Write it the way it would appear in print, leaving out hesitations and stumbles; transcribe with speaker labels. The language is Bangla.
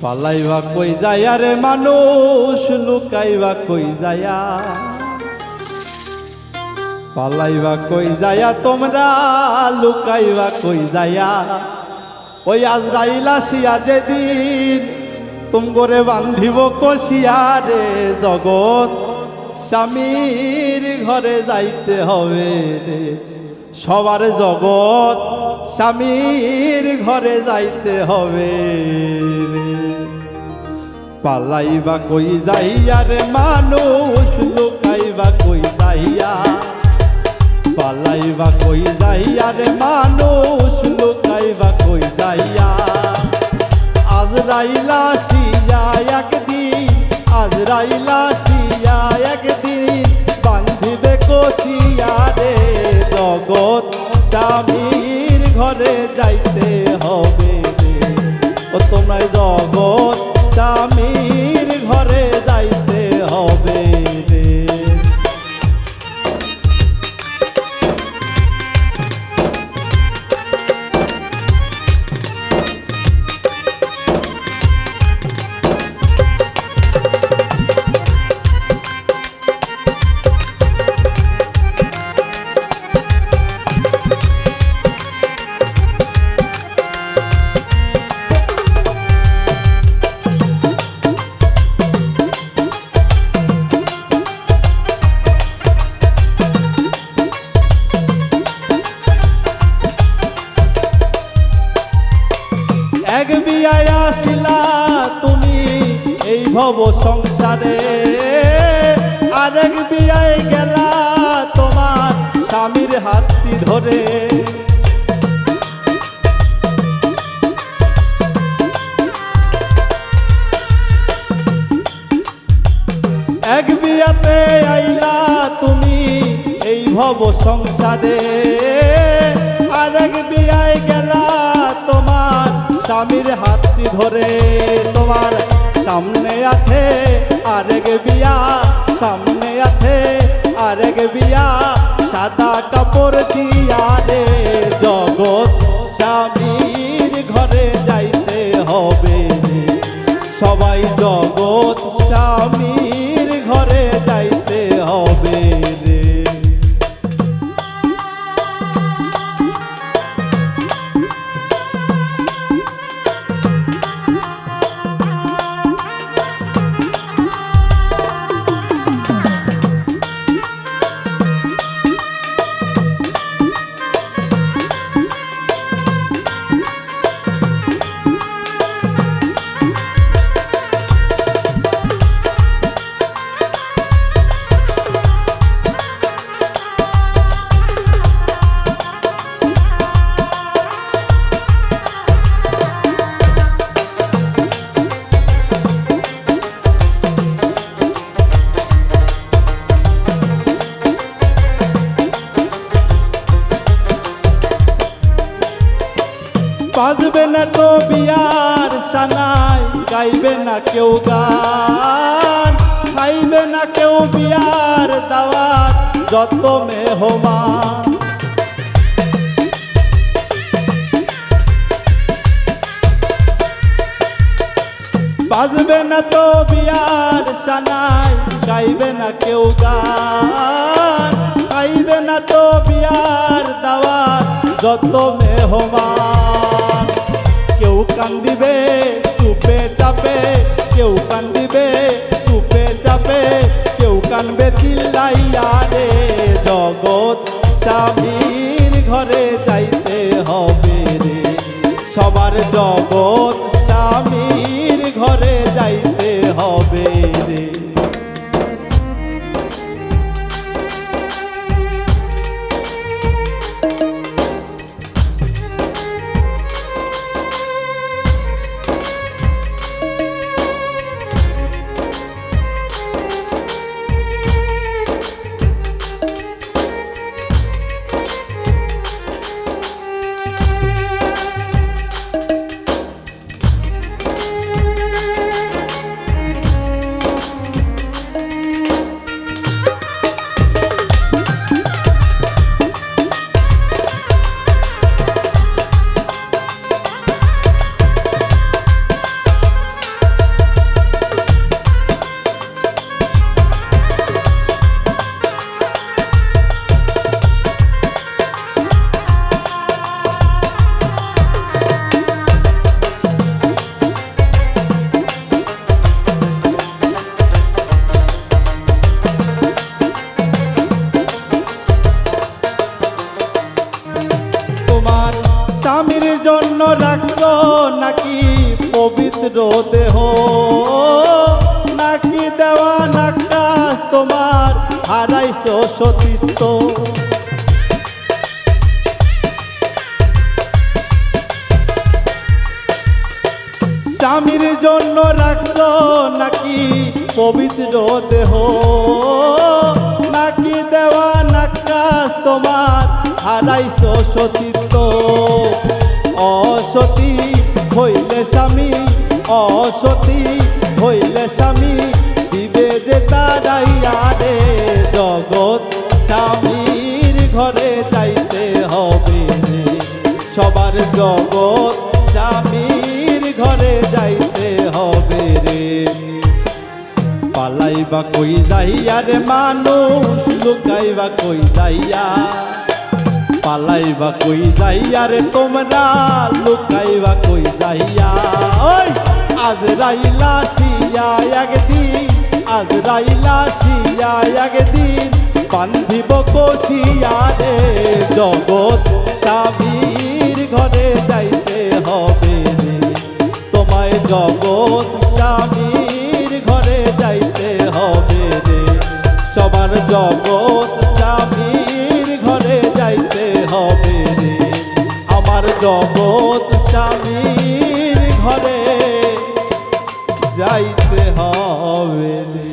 Speaker 1: পালাইবা কই যায়া রে মানুষ লুকাইবা কই যায়া, পালাইবা কই যায়া তোমরা লুকাইবা কই যায়া। ওই আজরাইল আসিয়া যেদিন তুমগরে বান্ধিব কষিয়া রে, জগৎ স্বামীর ঘরে যাইতে হবে রে, সবার জগৎ স্বামীর ঘরে যাইতে হবে রে। পালাইবা কই যাইয়া রে মানুষ লুকাইবা কই যাইয়া, পালাইবা কই যাইয়া রে মানুষ লুকাইবা কই যাইয়া। আজরাইল আসিয়া একদিন, আজরাইল আসিয়া একদিন বান্ধিবে কষিয়া রে, জগৎ স্বামীর ঘরে যাইতে হবে রে। ও তোমরা জগৎ স্বামীর ঘরে যাইতে হবে রে। এক বিয়ায় আসিলা তুমি এই ভব সংসারে, আরেক বিয়ায় গেলা তোমার স্বামীর হাতটি ধরে। এক বিয়াতে আইলা তুমি এই ভব সংসারে, আরেক বিয়ায় গেলা তোমার স্বামীর হাতটি ধরে। তোমার সামনে আছে আরেক বিয়া, সামনে আছে আরেক বিয়া, সাদা কাপড় দিয়া রে, জগৎ স্বামীর ঘরে যাইতে হবে রে, সবাই জগৎ স্বামীর ঘরে যাইতে হবে রে। বাজবে না তো বিয়ার সানাই, গাইবে না কেউ গান, খাইবে না কেউ বিয়ার দাওয়াত যত মেহমান। বাজবে না তো বিয়ার সানাই, গাইবে না কেউ গান, খাইবে না তো বিয়ার দাওয়াত যত মেহমান। কেউ কান্দিবে চুপে চাপে, কেউ কান্দিবে চুপে চাপে, কেউ কানবে চিল্লাইয়া রে, জগৎ স্বামীর ঘরে যাইতে হবে রে, সবার জগৎ স্বামীর ঘরে যাইতে হবে রে। পবিত্র দেহ নাকি দেওয়ান আকাশ তোমার হারাইছো সতীত্ব। স্বামীর জন্য রাখছো নাকি পবিত্র দেহ নাকি দেওয়ান আকাশ তোমার হারাইছো সতীত্ব। অসতী হইলে স্বামী অসতী হইলে স্বামী দিবে যে তারাইয়া রে। জগৎ স্বামীর ঘরে যাইতে হবে রে, সবার জগৎ স্বামীর ঘরে যাইতে হবে রে। পালাইবা কই যাইয়া রে মানুষ লুকাইবা কই যাইয়া, পালাইবা কই যাইয়া রে তোমরা লুকাইবা কই যাইয়া। ওই আজরাইলা সিয়া একদিন আজরাইলা সিয়া একদিন বান্ধিব কষিয়া রে। জগৎ স্বামীর ঘরে যাইতে হবে রে, তোমায় জগৎ স্বামীর ঘরে যাইতে হবে রে। সবার জগৎ স্বামীর ঘরে যাইতে হবে রে, আমার জগৎ স্বামীর ঘরে যাইতে হবে রে।